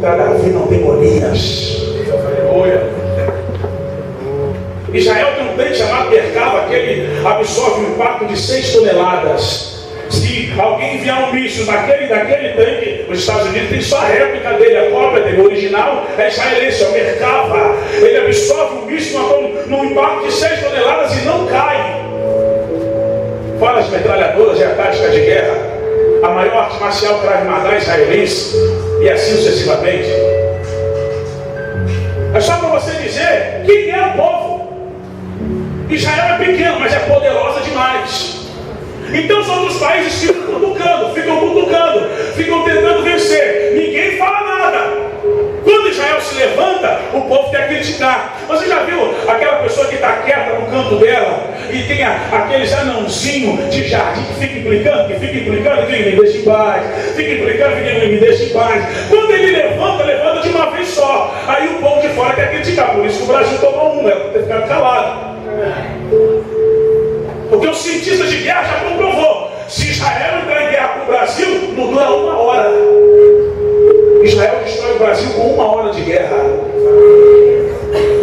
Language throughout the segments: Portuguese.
contra Davi não tem Golias. Israel tem um tanque chamado Merkava, que ele absorve um impacto de 6 toneladas. Se alguém enviar um míssil daquele tanque, os Estados Unidos tem só a réplica dele, a cópia dele, o original é israelense, é o Merkava. Ele absorve um míssil num impacto de 6 toneladas e não cai. Fora as metralhadoras e a tática de guerra, a maior arte marcial Krav Maga israelense, e assim sucessivamente. É só para você dizer quem é o povo. Israel é pequeno, mas é poderosa demais. Então os outros países ficam cutucando, ficam tentando vencer. Ninguém fala nada. Quando Israel se levanta, o povo quer criticar. Você já viu aquela pessoa que está quieta no canto dela e tem aqueles anãozinhos de jardim que fica implicando, me deixa em paz, me deixa em paz. Quando ele levanta de uma vez só. Aí o povo de fora quer criticar. Por isso que o Brasil tomou um, por ter ficado calado. Porque os cientistas de guerra já comprovou. Se Israel entrar em guerra com o Brasil, não dura 1 hora. Israel destrói o Brasil com 1 hora de guerra.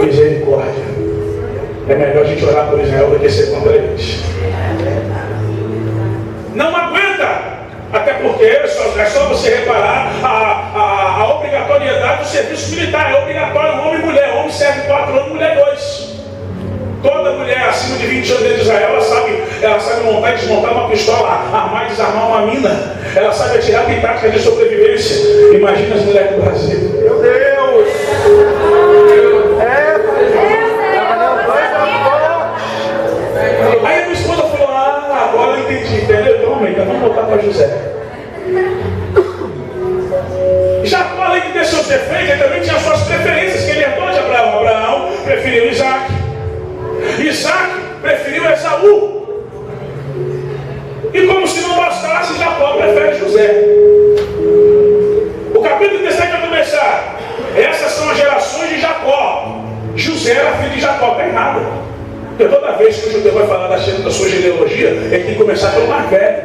Misericórdia. É melhor a gente orar por Israel do que ser contra eles. Não aguenta. Até porque é só você reparar a obrigatoriedade do serviço militar. É obrigatório homem e mulher. Homem serve 4 anos, mulher 2. Toda mulher acima de 20 anos dentro de Israel, ela sabe montar e desmontar uma pistola, armar e desarmar uma mina. Ela sabe atirar, tem tática de sobrevivência. Imagina as mulheres do Brasil. Meu Deus! Aí a minha esposa falou, agora eu entendi, entendeu? Então vamos voltar para José. Jacó, além de ter seus defeitos, ele também tinha suas preferências, que ele herdou de Abraão. Abraão preferiu Isaac. Isaac preferiu Esaú. E como se não bastasse, Jacó prefere José. O capítulo 17 vai começar. Essas são as gerações de Jacó. José era filho de Jacó, está errado. Porque toda vez que o judeu vai falar da sua genealogia, ele tem que começar pelo mais velho.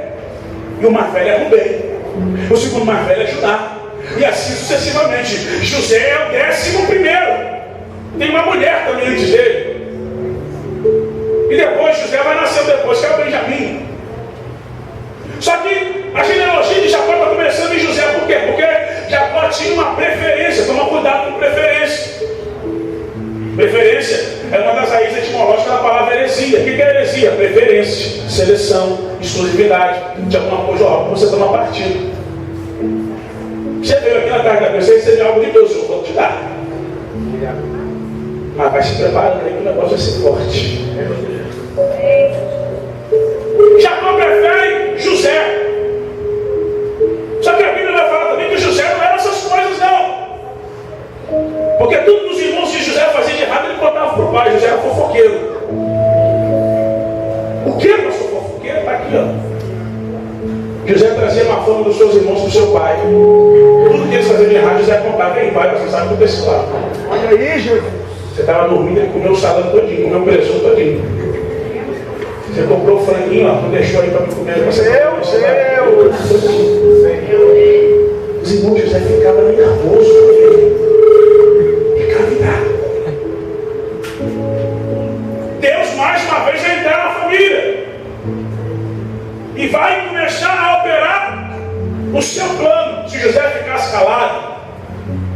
E o mais velho é Rubem. O segundo mais velho é Judá. E assim sucessivamente. José é o 11º. Tem uma mulher também antes dele. E depois José vai nascer depois, que é o Benjamim. Só que a genealogia de Jacó está começando em José. Por quê? Porque Jacó tinha uma preferência. Toma cuidado com preferência. Preferência é uma das raízes etimológicas da palavra heresia. O que é heresia? Preferência, seleção, exclusividade de alguma coisa ou algo que você toma partido. Você veio aqui na tarde da pessoa e você tem algo de Deus, eu vou te dar. Mas vai se preparando aí que o negócio vai ser forte. Jacó prefere José. Só que a Bíblia vai falar também que José não era essas coisas, não. Porque tudo que os irmãos de José faziam de errado, ele contava para o pai. José era fofoqueiro. O que, pastor? Fofoqueiro? Está aqui, ó. José trazia uma fama dos seus irmãos para o seu pai. Tudo que eles faziam de errado, José contava. Ei, pai, você sabe o que aconteceu lá. Olha aí, Jesus. Você estava dormindo, ele comeu o salame todinho, comeu o presunto todinho. Você comprou o franguinho, ó, não deixou aí para me comer. Meu Deus! Os irmãos de José ficavam nervosos com ele. Deus mais uma vez vai entrar na família e vai começar a operar o seu plano. Se José ficasse calado,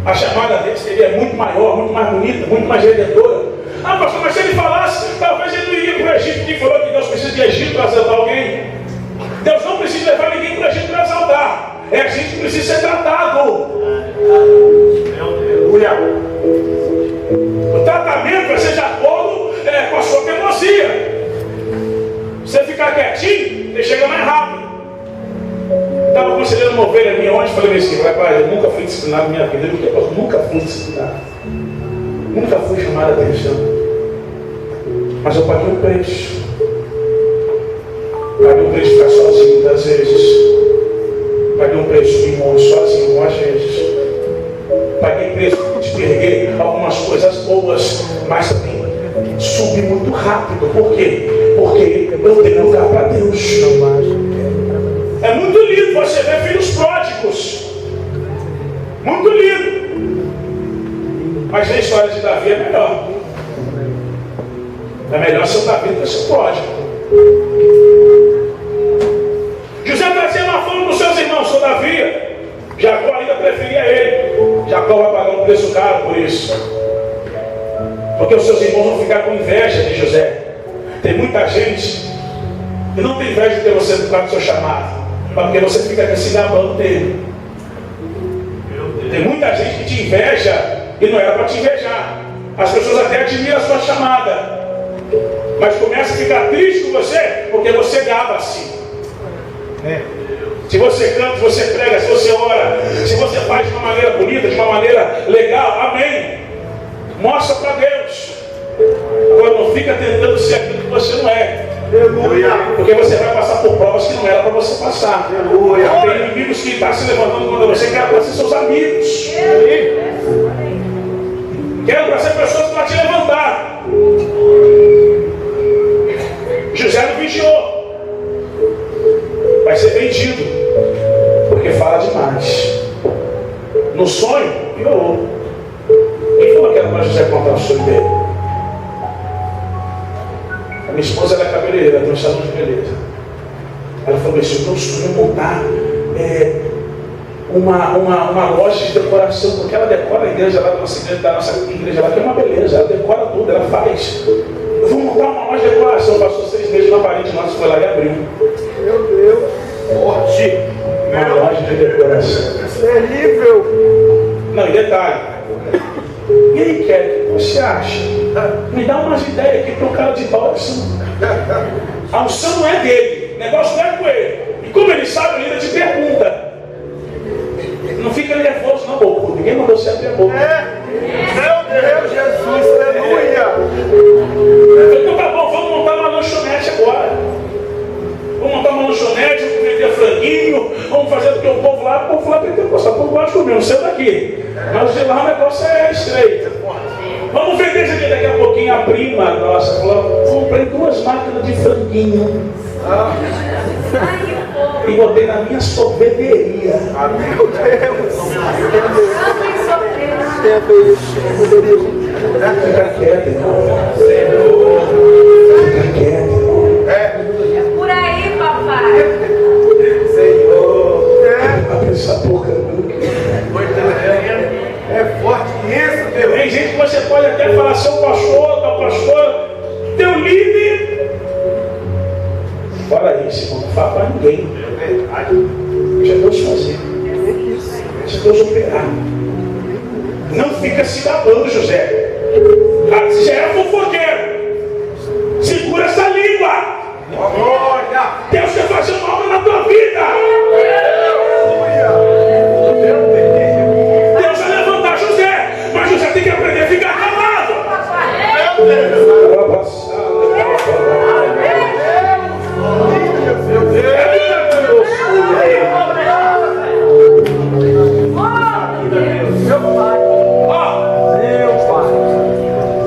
a chamada dele seria muito maior, muito mais bonita, muito mais redentora. Pastor, mas se ele falasse, talvez ele não iria para o Egito. Quem falou que Deus precisa de Egito para exaltar alguém? Deus não precisa levar ninguém para o Egito para exaltar. É a gente que precisa ser tratado. O tratamento vai ser de acordo com a sua teimosia. Você ficar quietinho, ele chega mais rápido. Estava aconselhando uma ovelha minha ontem, falei assim, rapaz, eu nunca fui disciplinado na minha vida. Eu nunca fui disciplinado. Nunca fui chamado a atenção. Mas eu paguei um preço. Paguei um preço de ficar sozinho muitas vezes. Paguei um preço de ir sozinho às vezes. Paguei preço de perder algumas coisas boas, mas também subi muito rápido. Por quê? Porque eu tenho lugar para Deus. É muito lindo você ver filhos pródigos. Muito lindo. Mas na história de Davi é melhor. É melhor ser o Davi do que ser o pródigo. José trazia uma fama para os seus irmãos, sou Davi. Jacó ainda preferia ele. Jacó vai pagar um preço caro por isso. Porque os seus irmãos vão ficar com inveja de José. Tem muita gente que não tem inveja de ter você no do seu chamado, porque você fica se gabando dele. Tem muita gente que te inveja e não era para te invejar. As pessoas até admiram a sua chamada, mas começa a ficar triste com você porque você gaba-se. Se você canta, se você prega, se você ora, se você faz de uma maneira bonita, de uma maneira legal, amém. Mostra para Deus. Agora não fica tentando ser aquilo que você não é. Aleluia. Porque você vai passar por provas que não era para você passar. Aleluia. Tem inimigos que estão se levantando contra você, que eram para ser seus amigos. Que eram para ser pessoas para te levantar. José não vigiou. Vai ser vendido. Porque fala demais. No sonho, piorou. Quem falou que era para José contar o sonho dele? A minha esposa era cabeleireira, tem um salão de beleza. Ela falou assim: meu sonho é montar uma loja de decoração, porque ela decora a igreja lá da nossa igreja lá, que é uma beleza, ela decora tudo, ela faz. Eu vou montar uma loja de decoração, passou 6 meses na parede nossa, foi lá e abriu. Meu Deus, forte! Uma loja de decoração. Terrível! Não, e detalhe. E aí, Kelly, o que você acha? Me dá umas ideias aqui para um cara de pau. A unção não é dele, o negócio não é com ele. E como ele sabe, ele ainda te pergunta. Não fica nervoso, não, boca. Ninguém mandou você abrir a boca. Meu Deus, Jesus, aleluia! Então tá bom, vamos montar uma lanchonete agora. Vamos montar uma lanchonete, vamos vender franguinho, vamos fazer do que o povo lá pentecostal, o povo gosta de comer, não sei daqui. Mas de lá o negócio é estreito. Vamos vender isso aqui daqui a pouquinho. A prima nossa falou: comprei 2 máquinas de franguinho. E botei na minha sorveteria. Meu Deus! Fica quieto, irmão. Fica quieto, irmão. É por aí, papai. Senhor! Abre essa boca, É forte isso, Deus! tem gente que você pode até falar: seu pastor, tua pastora, teu líder. Fala isso, irmão. Não fala para ninguém. Deixa Deus fazer. Deixa Deus operar. Não fica se gabando, José. Você já é fofoqueiro. Segura essa língua. Glória! Deus quer fazer uma obra na tua vida. Deus vai levantar José, mas José tem que aprender a ficar calado.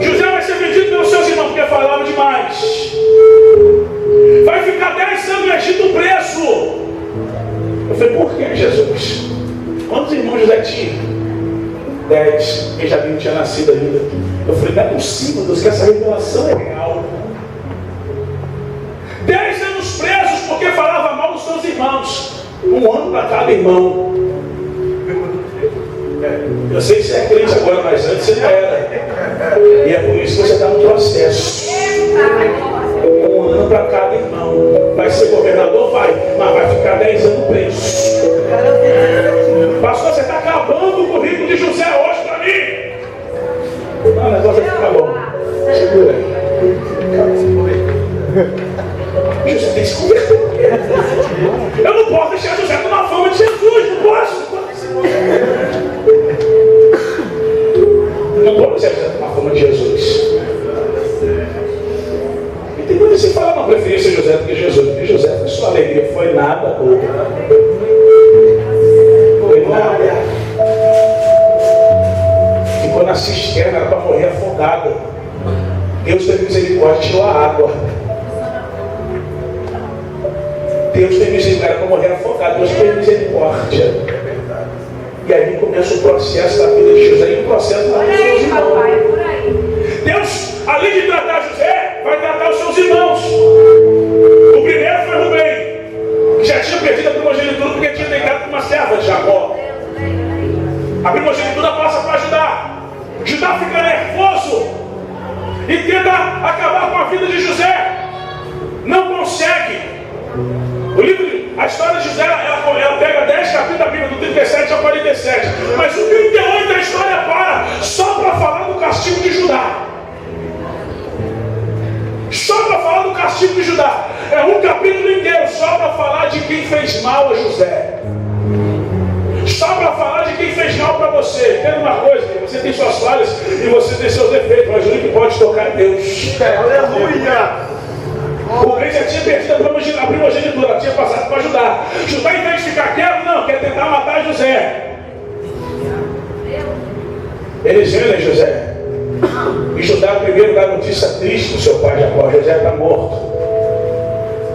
José vai ser vendido pelos seus irmãos porque falava demais. Vai ficar 10 anos no Egito preso. Eu falei: por que, Jesus? Quantos irmãos José tinha? 10. Benjamim não tinha nascido ainda. Eu falei: não é possível, Deus, que essa revelação é real. 10 anos presos porque falava mal dos seus irmãos. 1 ano para cada irmão. Eu sei que você é crente agora, mas antes você não era. E é por isso que você está no processo. 1 ano para cada irmão. Vai ser governador? Vai. Mas vai ficar 10 anos preso. Pastor, você está acabando o currículo de José hoje para mim. Não, o negócio vai ficar bom. Segura aí. José tem que se converter. Eu não posso deixar José tomar fama de Jesus. Não posso. Não posso deixar José tomar fama de Jesus. E tem coisa que você fala: não, preferia ser José do que Jesus. Porque José foi sua alegria. Foi nada, pouco. Foi nada. Ficou na cisterna, era para morrer afogada. Deus teve misericórdia, tirou a água. Deus teve misericórdia, para morrer afogado. Deus teve misericórdia. E aí começa o processo da vida de José e o processo da vida dos seus irmãos. Papai, é por aí. Deus, além de tratar José, vai tratar os seus irmãos. O primeiro foi Rubem, que já tinha perdido a primogenitura porque tinha deitado com uma serva de Jacó. A primogenitura passa para Judá. Judá fica nervoso e tenta acabar com a vida de José. Não consegue. O livro, a história de José, ela pega 10 capítulos da Bíblia, do 37 ao 47. Mas o 38 a história para só para falar do castigo de Judá. Só para falar do castigo de Judá. É um capítulo inteiro só para falar de quem fez mal a José. Só para falar de quem fez mal para você. Entenda uma coisa, você tem suas falhas e você tem seus defeitos, mas o único que pode tocar é Deus. Aleluia. O rei já tinha perdido a primogenitura, tinha passado para Judá. Judá, em vez de ficar quieto, não, quer tentar matar José. Eles vendem José. E Judá primeiro dá notícia triste do seu pai Jacó. José está morto.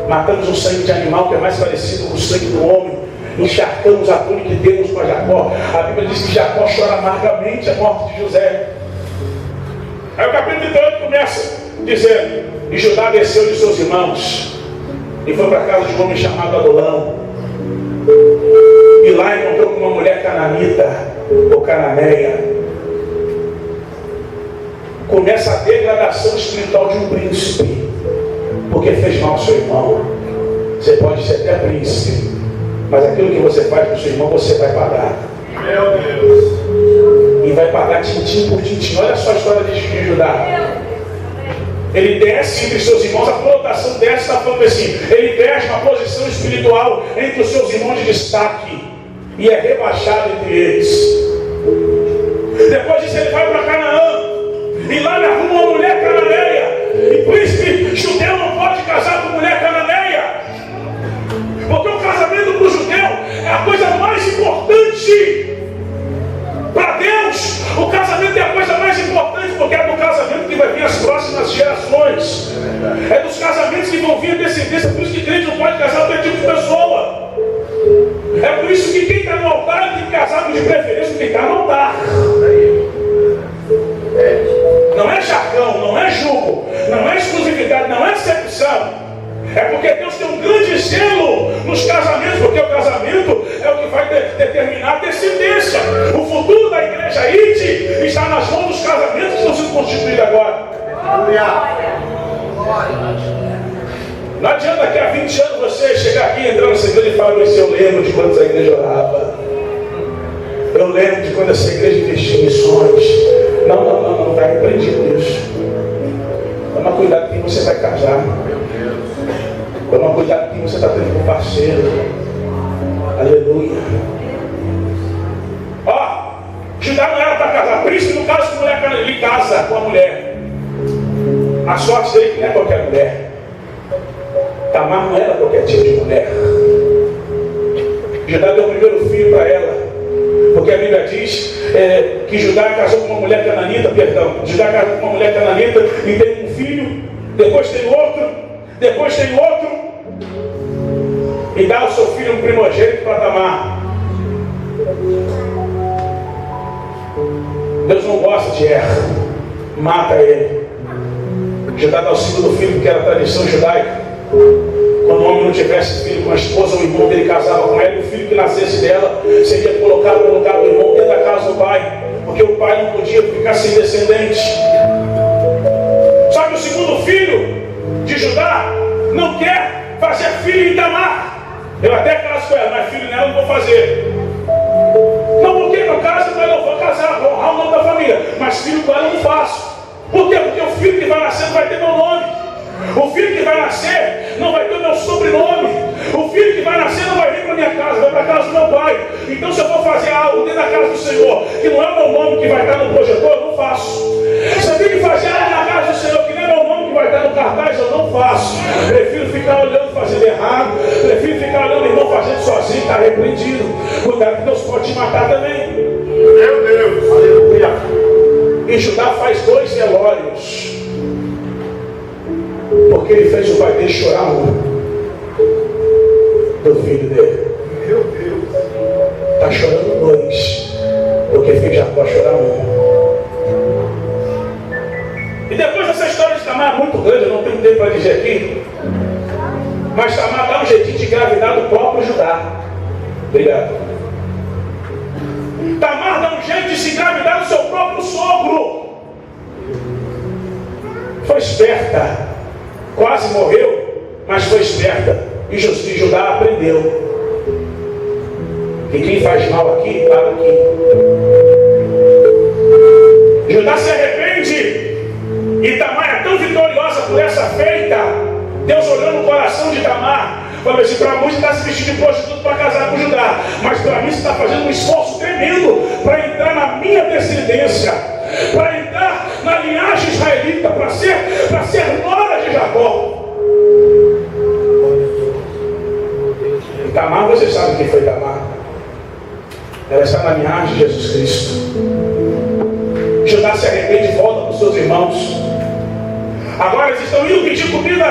Matamos um sangue de animal que é mais parecido com o sangue do homem. Encharcamos a túnica que demos para Jacó. A Bíblia diz que Jacó chora amargamente a morte de José. Aí o capítulo 38 começa dizendo: e Judá desceu de seus irmãos e foi para a casa de um homem chamado Adulão. E lá encontrou com uma mulher cananita ou cananeia. Começa a degradação espiritual de um príncipe, porque fez mal ao seu irmão. Você pode ser até príncipe, mas aquilo que você faz para o seu irmão, você vai pagar. Meu Deus. E vai pagar tintim por tintim. Olha só a história de Judá. Ele desce entre seus irmãos, a conotação dessa está falando assim: ele perde uma posição espiritual entre os seus irmãos de destaque e é rebaixado entre eles. Depois disso ele vai para Canaã e lá ele arruma uma mulher cananeia. E príncipe judeu não pode casar com mulher cananeia, porque o casamento para o judeu é a coisa mais importante para Deus. O casamento é a coisa mais importante, porque é do casamento que vai vir as próximas gerações. É dos casamentos que vão vir a descendência. Por isso que crente não pode casar com aquele tipo de pessoa. É por isso que quem está no altar tem que casar de preferência com quem está no altar. Não é jargão, não é jugo, não é exclusividade, não é excepção. É porque Deus tem um grande zelo nos casamentos, porque o casamento é o que vai determinar a descendência. O futuro da igreja IT está nas mãos dos casamentos que estão sendo constituídos agora. Não adianta daqui a 20 anos você chegar aqui, entrar nessa igreja e falar: mas eu lembro de quando essa igreja orava. Eu lembro de quando essa igreja investiu em missões. Não está repreendido isso. Toma cuidado com quem você vai casar. Toma cuidado com quem você está tendo como parceiro. Aleluia. Ó, Judá não era para casar. Príncipe, no caso, mulher, ele casa com a mulher. A sorte dele que não é qualquer mulher. Tamar não era qualquer tipo de mulher. Judá deu o primeiro filho para ela. Porque a Bíblia diz que Judá casou com uma mulher cananita, Judá casou com uma mulher cananita e teve um filho, depois tem outro, e dá o seu filho um primogênito para Tamar. Deus não gosta de erro, mata ele. Judá dá o segundo filho, que era a tradição judaica. Quando o homem não tivesse filho com a esposa, o irmão dele casava com ela, e o filho que nascesse dela seria colocado no lugar do irmão dentro da casa do pai, porque o pai não podia ficar sem descendente. Só que o segundo filho de Judá não quer fazer filho em Tamar. Eu até caso com ela, mas filho nela não vou fazer. Não, porque no caso eu não vou casar, vou honrar o nome da família, mas filho com ela eu não faço. Por quê? Porque o filho que vai nascer não vai ter meu nome. O filho que vai nascer não vai ter o meu sobrenome. O filho que vai nascer não vai vir para a minha casa, vai para a casa do meu pai. Então se eu for fazer algo dentro da casa do Senhor, que não é o meu nome que vai estar no projetor, eu não faço. Se eu tenho que fazer algo na casa do Senhor, que não é meu nome que vai estar no cartaz, eu não faço. Prefiro ficar olhando fazendo errado. Prefiro ficar olhando o irmão fazendo sozinho, está repreendido. Cuidado que Deus pode te matar também. Meu Deus. Aleluia. E Judá faz 2 velórios, porque ele fez o pai dele chorar muito do filho dele. Meu Deus. Está chorando 2. pode chorar muito. E depois essa história de Tamar é muito grande, eu não tenho tempo para dizer aqui. Mas Tamar dá um jeitinho de engravidar do próprio Judá. Obrigado. Tamar dá um jeito de se engravidar do seu próprio sogro. Foi esperta. Quase morreu, mas foi esperta. E Judá aprendeu. E quem faz mal aqui, paga aqui. Judá se arrepende. E Tamar é tão vitoriosa por essa feita. Deus olhando no coração de Tamar. Falou assim, para muitos está se vestindo de prostituto para casar com Judá. Mas para mim você está fazendo um esforço tremendo para entrar na minha descendência. Para entrar na linhagem israelita. Para ser nora de Jacó. E Tamar, você sabe quem foi Tamar? Ela está na linhagem de Jesus Cristo. Judá se arrepende e volta para os seus irmãos. Agora eles estão indo pedir comida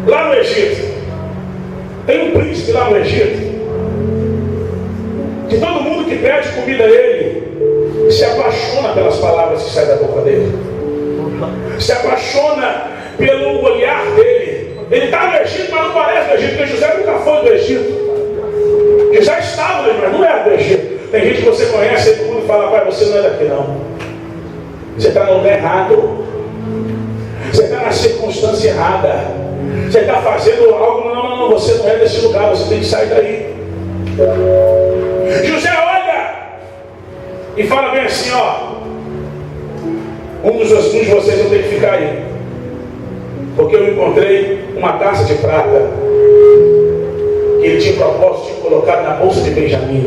lá no Egito. Tem um príncipe lá no Egito. Que todo mundo que pede comida a ele se apaixona pelas palavras que saem da boca dele. Se apaixona pelo olhar dele. Ele está no Egito, mas não parece do Egito, porque José nunca foi do Egito. José estava, mas não era do Egito. Tem gente que você conhece e todo mundo fala, pai, você não é daqui não. Você está no lugar errado. Você está na circunstância errada. Você está fazendo algo, não, você não é desse lugar, você tem que sair daí. José olha e fala bem assim, ó. Um de vocês eu tenho que ficar aí. Porque eu encontrei uma taça de prata que ele tinha propósito de colocar na bolsa de Benjamim.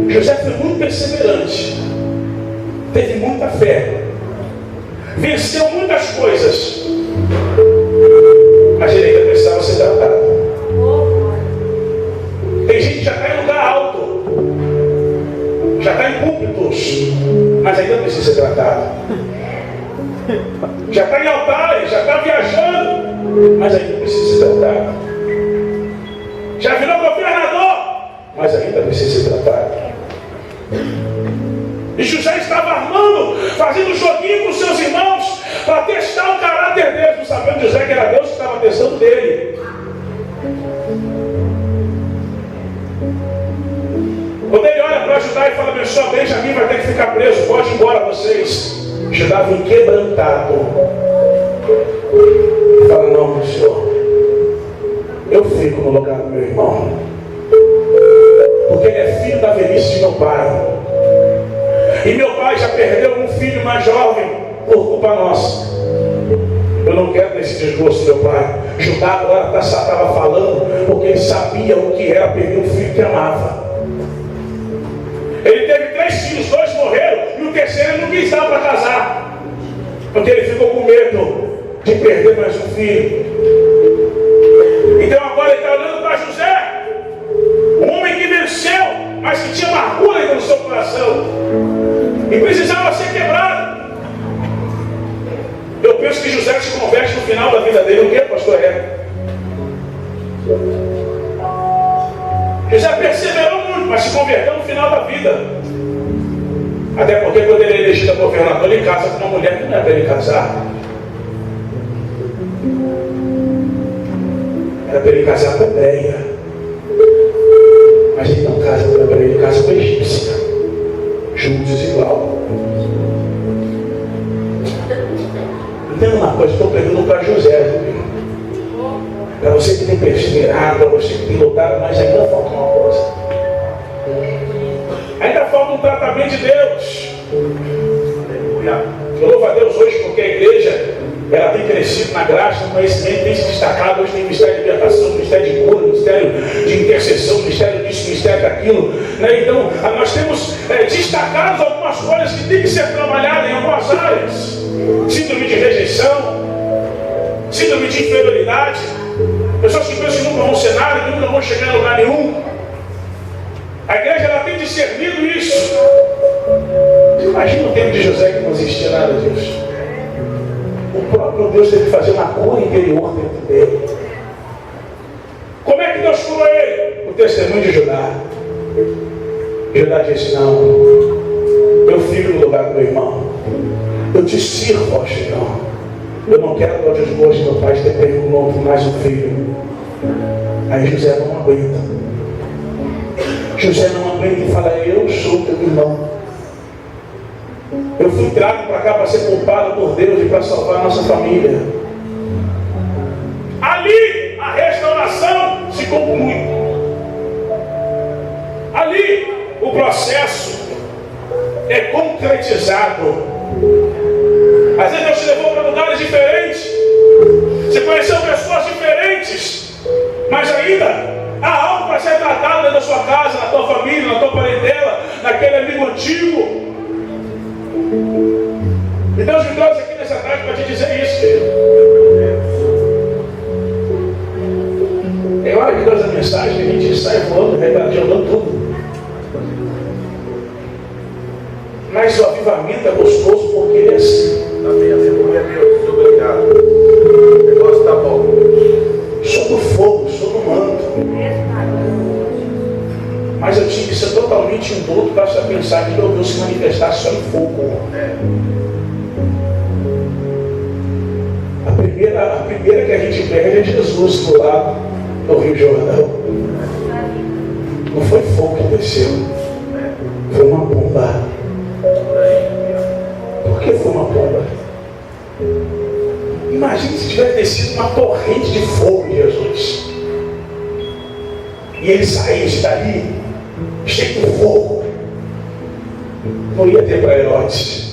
José foi muito perseverante, teve muita fé, venceu muitas coisas, mas ele ainda precisava ser tratado. Tem gente que já está em lugar alto, já está em púlpitos, mas ainda precisa ser tratado. Já está em altares, já está viajando, mas ainda precisa ser tratado. Já virou governador, mas ainda precisa ser tratado. E José estava armando, fazendo um joguinho com seus irmãos para testar o caráter deles, não sabendo José que era Deus que estava testando dele. Quando ele olha para Judá e fala, meu senhor, Benjamim vai ter que ficar preso, pode ir embora vocês. Judá vem quebrantado. Fala, não, meu senhor, eu fico no lugar do meu irmão. Porque ele é filho da velhice de meu pai. E meu pai já perdeu um filho mais jovem por culpa nossa. Eu não quero desse desgosto, meu pai. Judá agora estava falando porque ele sabia o que era perder um filho que amava. Ele teve 3 filhos, 2 morreram e o terceiro ele não quis dar para casar. Porque ele ficou com medo de perder mais um filho. Então agora ele está olhando para José, um homem que venceu, mas que tinha amargura ainda no seu coração e precisava ser quebrado. Eu penso que José se converte no final da vida dele. O que, pastor? José perseverou muito, mas se converteu no final da vida. Até porque quando ele é elegido governador, ele casa com uma mulher que não é para ele casar. Era para ele casar com a hebreia. Mas ele não casa com a hebreia, ele casa com a egípcia. Juntos igual. Entenda uma coisa, estou pregando para José. Para você que tem perseverado, para você que tem lutado, mas ainda falta uma coisa. Ainda falta um tratamento de Deus. Eu louvo a Deus hoje porque a igreja ela tem crescido na graça, no conhecimento, tem se destacado. Hoje tem ministério de libertação, ministério de cura, ministério de intercessão, ministério disso, ministério daquilo, né? Então, nós temos destacado algumas coisas que tem que ser trabalhadas em algumas áreas. Síndrome de rejeição, síndrome de inferioridade, pessoas que pensam que nunca vão ser nada, que nunca vão chegar em lugar nenhum. A igreja ela tem discernido isso. Imagina o tempo de José que não existia nada disso. O próprio Deus teve que fazer uma cura interior dentro dele. Como é que Deus curou ele? O testemunho de Judá. Judá disse: não, eu fico no lugar do meu irmão. Eu te sirvo, ó Senhor. Eu não quero dar desgosto do meu pai de ter pego um novo mais um filho. Aí José não aguenta. José não aguenta e fala: eu sou teu irmão. Eu fui trago para cá para ser poupado por Deus e para salvar a nossa família. Ali a restauração se conclui. Ali o processo é concretizado. Às vezes Deus te levou para lugares diferentes. Você conheceu pessoas diferentes. Mas ainda há algo para ser tratado dentro da sua casa, na tua família, na tua parentela, naquele amigo antigo. E Deus me trouxe aqui nessa tarde para te dizer isso, querido. Tem hora que Deus a mensagem, a gente sai voando, jogando tudo. Mas o avivamento é gostoso porque ele é assim. Amém, aleluia, Deus, obrigado. O negócio está bom. Sou do fogo, sou do manto. Mas eu tinha que ser totalmente indulto para só pensar que meu Deus se manifestar só em fogo. A primeira que a gente perde é Jesus do lado do Rio Jordão. Não foi fogo que desceu, foi uma bomba. Por que foi uma bomba? Imagine se tivesse descido uma torrente de fogo em Jesus. E ele saísse dali, cheio de fogo. Não ia ter para Herodes.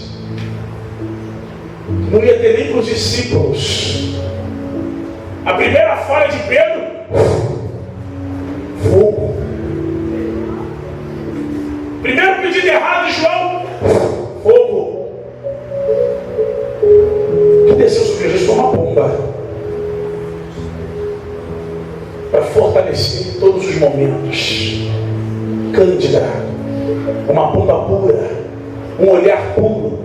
Não ia ter nem para os discípulos. A primeira falha de Pedro, fogo. Primeiro pedido errado de João, fogo. O que desceu sobre Jesus foi uma bomba para fortalecer em todos os momentos. Cândida, uma bomba pura, um olhar puro.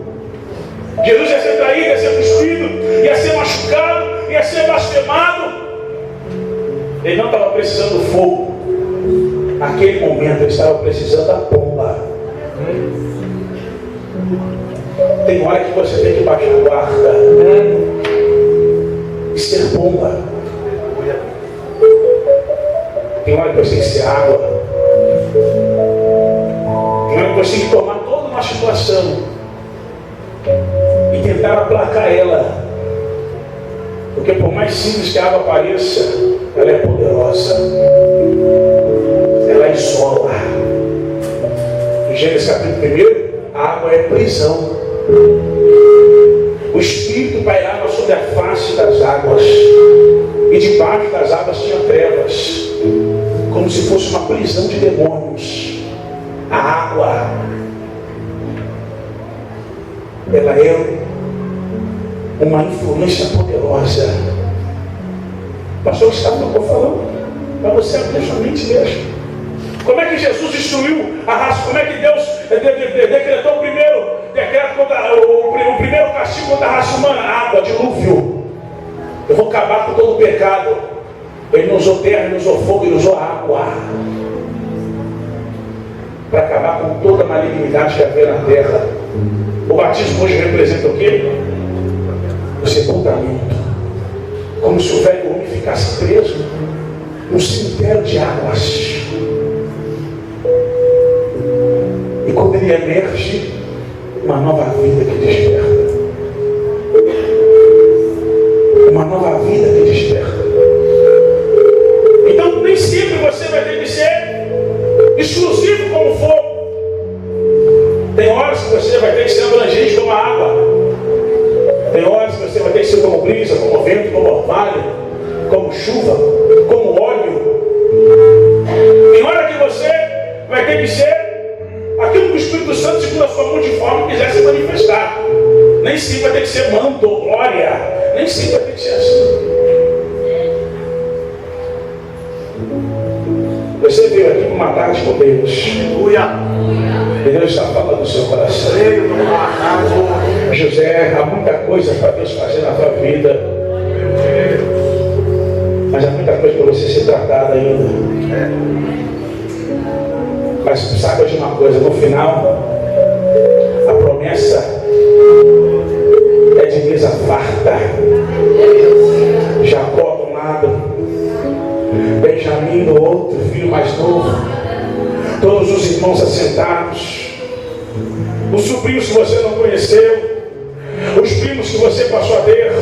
Jesus ia ser traído, ia ser cuspido, ia ser machucado, ia ser blasfemado. Ele não estava precisando do fogo. Naquele momento ele estava precisando da bomba. Tem hora que você tem que baixar a guarda e ser bomba. Tem hora que você tem que ser água. Tem hora que você tem que tomar toda uma situação e tentar aplacar ela. Porque por mais simples que a água pareça, ela é poderosa. Ela isola. Em Gênesis capítulo 1, a água é prisão. O Espírito pairava sobre a face das águas. E debaixo das águas tinha trevas. Como se fosse uma prisão de demônios. A água, ela é uma influência poderosa. Pastor Gustavo, eu estou falando para você abrir sua mente mesmo. Como é que Jesus destruiu a raça? Como é que Deus decretou o primeiro decreto contra o primeiro castigo contra a raça humana? Água, dilúvio. Eu vou acabar com todo o pecado. Ele não usou terra, ele não usou fogo, ele usou água para acabar com toda a malignidade que havia na terra. O batismo hoje representa o quê? O sepultamento. Como se o velho homem ficasse preso num cemitério de águas. E quando ele emerge, uma nova vida que desperta. Uma nova vida que desperta. Então nem sempre você vai ter que ser exclusivo como fogo. Tem horas que você vai ter que ser abrangente como a água. Tem horas que você vai ter que ser como brisa, como vento, como orvalho, como chuva, como óleo. Tem hora que você vai ter que ser aquilo que o Espírito Santo segura a sua mão de forma que quiser se manifestar. Nem sempre vai ter que ser manto, glória. Nem sempre vai ter que ser assim. Você veio aqui para uma tarde com Deus. E Deus está falando no seu coração. José, há muita coisa para Deus fazer na tua vida. Mas há muita coisa para você ser tratada ainda. Mas saiba de uma coisa, no final, a promessa é de mesa farta. Jacó de um lado, Benjamim do outro, filho mais novo, todos os irmãos assentados, os sobrinhos que você não conheceu, os primos que você passou a ter.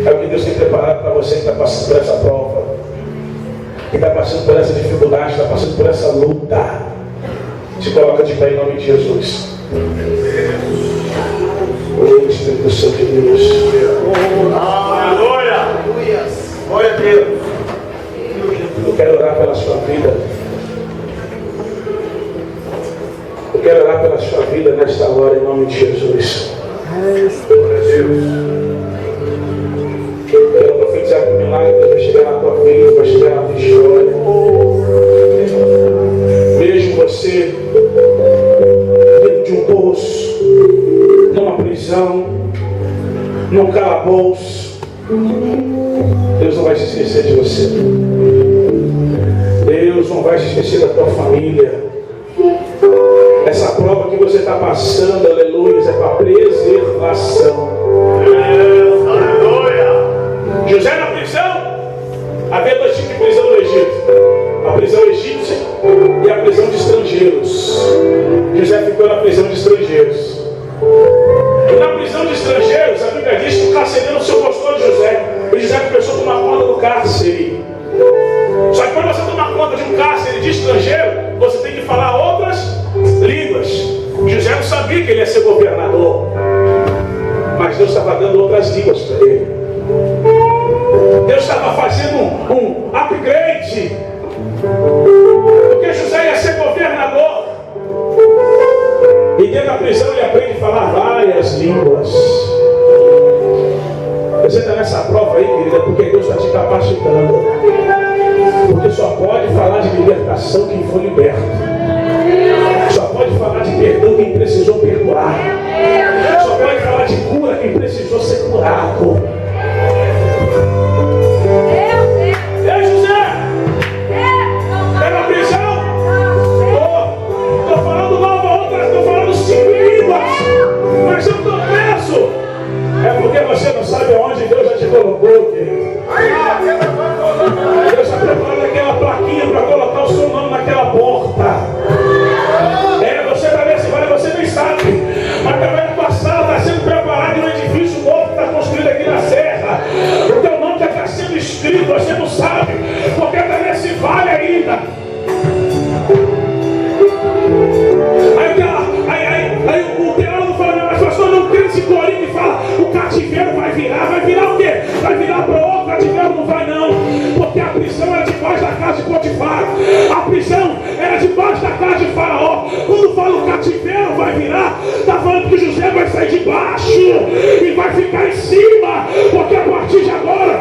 É o que Deus tem preparado para você que está passando por essa prova, que está passando por essa dificuldade, está passando por essa luta. Se coloca de pé em nome de Jesus. O Espírito Santo de Deus. Aleluia! Glória a Deus! Eu quero orar pela sua vida. Eu quero orar pela sua vida nesta hora em nome de Jesus. Glória a Deus! Quero profetizar que o milagre vai chegar na tua vida, vai chegar na tua história. Vejo você dentro de um poço, numa prisão, num calabouço. Deus não vai se esquecer de você. Deus não vai se esquecer da tua família. Essa prova que você está passando, aleluia, é para preservação. José na prisão. Havia dois tipos de prisão no Egito: a prisão egípcia e a prisão de estrangeiros. José ficou na prisão de estrangeiros. E na prisão de estrangeiros, a Bíblia diz que o carcereiro se gostou de José. E José começou a tomar conta do cárcere. Só que quando você tomar conta de um cárcere de estrangeiro, você tem que falar outras línguas. José não sabia que ele ia ser governador, mas Deus estava dando outras línguas para ele. Deus estava fazendo um upgrade, porque José ia ser governador. E dentro da prisão ele aprende a falar várias línguas. Você está nessa prova aí, querida, porque Deus está te capacitando. Porque só pode falar de libertação quem foi liberto. Só pode falar de perdão quem precisou perdoar. Só pode falar de cura quem precisou ser curado. Ei, José! É na prisão? Estou falando nova outra, estou falando 5 línguas. Mas eu estou preso. É porque você não sabe aonde Deus já te colocou, querido. Deus está preparando aquela plaquinha para colocar o seu nome naquela porta. Você vai ver se vai, você nem sabe. Mas também a tua sala está sendo preparada em um edifício novo que está construído aqui na serra. O teu nome já está sendo escrito, você não sabe, porque está nesse vale ainda. Aí o teólogo fala, mas pastor, não crê nesse corinho e fala, o cativeiro vai virar o quê? Vai virar para outro, o cativeiro não vai não, porque a prisão era debaixo da casa de Potifar, a prisão era debaixo da casa de Faraó. Quando fala o cativeiro vai virar, está falando que José vai sair de baixo e vai ficar em cima, porque a partir de agora